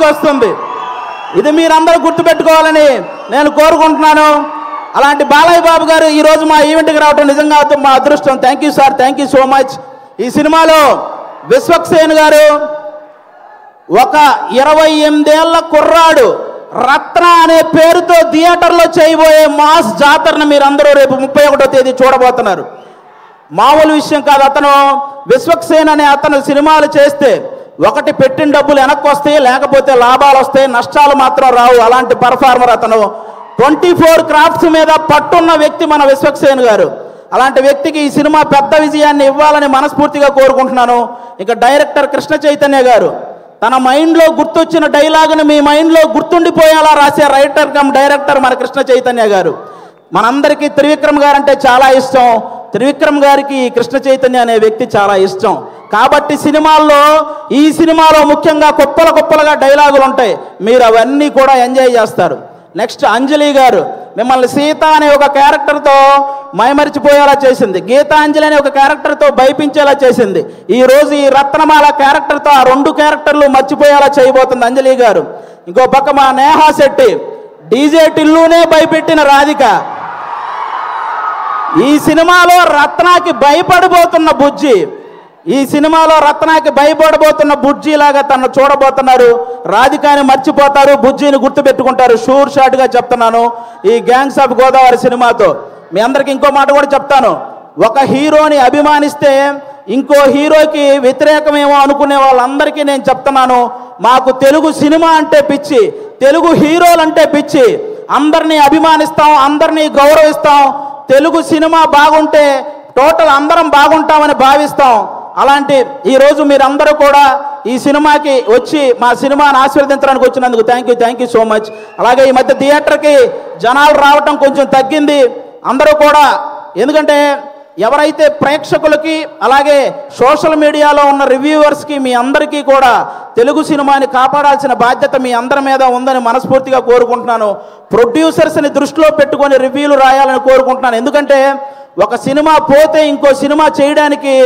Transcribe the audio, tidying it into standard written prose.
వస్తుంది. ఇది మీరందరూ గుర్తుపెట్టుకోవాలని నేను కోరుకుంటున్నాను. అలాంటి బాలయ్య బాబు గారు ఈరోజు మా ఈవెంట్కి రావడం నిజంగా మా అదృష్టం. Thank you sir, thank you so much. ఈ సినిమాలో విశ్వక్సేన్ గారు ఒక 28 ఏళ్ల కుర్రాడు రత్న అనే పేరుతో థియేటర్లో చేయబోయే మాస్ జాతరను మీరందరూ రేపు 31వ తేదీ చూడబోతున్నారు. మామూలు విషయం కాదు. అతను విశ్వక్సేన్ అనే అతను సినిమాలు చేస్తే ఒకటి పెట్టిన డబ్బులు వెనక్కి వస్తాయి, లేకపోతే లాభాలు వస్తాయి, నష్టాలు మాత్రం రావు. అలాంటి పర్ఫార్మర్ అతను. 24 క్రాఫ్ట్స్ మీద పట్టున్న వ్యక్తి మన విశ్వక్సేన్ గారు. అలాంటి వ్యక్తికి ఈ సినిమా పెద్ద విజయాన్ని ఇవ్వాలని మనస్ఫూర్తిగా కోరుకుంటున్నాను. ఇక డైరెక్టర్ కృష్ణ చైతన్య గారు తన మైండ్లో గుర్తొచ్చిన డైలాగుని మీ మైండ్లో గుర్తుండిపోయేలా రాసే రైటర్ కమ్ డైరెక్టర్ మన కృష్ణ చైతన్య గారు. మనందరికీ త్రివిక్రమ్ గారు అంటే చాలా ఇష్టం. త్రివిక్రమ్ గారికి కృష్ణ చైతన్య అనే వ్యక్తి చాలా ఇష్టం. కాబట్టి ఈ సినిమాలో ముఖ్యంగా కుప్పలుగా డైలాగులు ఉంటాయి. మీరు అవన్నీ కూడా ఎంజాయ్ చేస్తారు. నెక్స్ట్ అంజలి గారు మిమ్మల్ని సీత అనే ఒక క్యారెక్టర్తో మైమరిచిపోయేలా చేసింది. గీతాంజలి అనే ఒక క్యారెక్టర్తో భయపించేలా చేసింది. ఈరోజు ఈ రత్నమాల క్యారెక్టర్తో ఆ 2 క్యారెక్టర్లు మర్చిపోయేలా చేయబోతుంది అంజలి గారు. ఇంకో పక్క మా నేహా శెట్టి డీజే టిల్లునే భయపెట్టిన రాధిక. ఈ సినిమాలో రత్నాకి భయపడబోతున్న బుజ్జి. ఈ సినిమాలో రత్నాకి భయపడబోతున్న బుజ్జిలాగా తను చూడబోతున్నారు. రాధికాని మర్చిపోతారు, బుజ్జిని గుర్తుపెట్టుకుంటారు. షూర్ షాట్గా చెప్తున్నాను. ఈ గ్యాంగ్స్ ఆఫ్ గోదావరి సినిమాతో మీ అందరికి ఇంకో మాట కూడా చెప్తాను. ఒక హీరోని అభిమానిస్తే ఇంకో హీరోకి వ్యతిరేకమేమో అనుకునే వాళ్ళందరికీ నేను చెప్తున్నాను, మాకు తెలుగు సినిమా అంటే పిచ్చి, తెలుగు హీరోలంటే పిచ్చి. అందరినీ అభిమానిస్తాం, అందరినీ గౌరవిస్తాం. తెలుగు సినిమా బాగుంటే టోటల్ అందరం బాగుంటామని భావిస్తాం. అలాంటి ఈరోజు మీరందరూ కూడా ఈ సినిమాకి వచ్చి మా సినిమాని ఆశీర్వదించడానికి వచ్చినందుకు థ్యాంక్ యూ సో మచ్. అలాగే ఈ మధ్య థియేటర్కి జనాలు రావటం కొంచెం తగ్గింది. అందరూ కూడా ఎందుకంటే ఎవరైతే ప్రేక్షకులకి అలాగే సోషల్ మీడియాలో ఉన్న రివ్యూవర్స్కి మీ అందరికీ కూడా తెలుగు సినిమాని కాపాడాల్సిన బాధ్యత మీ అందరి మీద ఉందని మనస్ఫూర్తిగా కోరుకుంటున్నాను. ప్రొడ్యూసర్స్ని దృష్టిలో పెట్టుకొని రివ్యూలు రాయాలని కోరుకుంటున్నాను. ఎందుకంటే ఒక సినిమా పోతే ఇంకో సినిమా చేయడానికి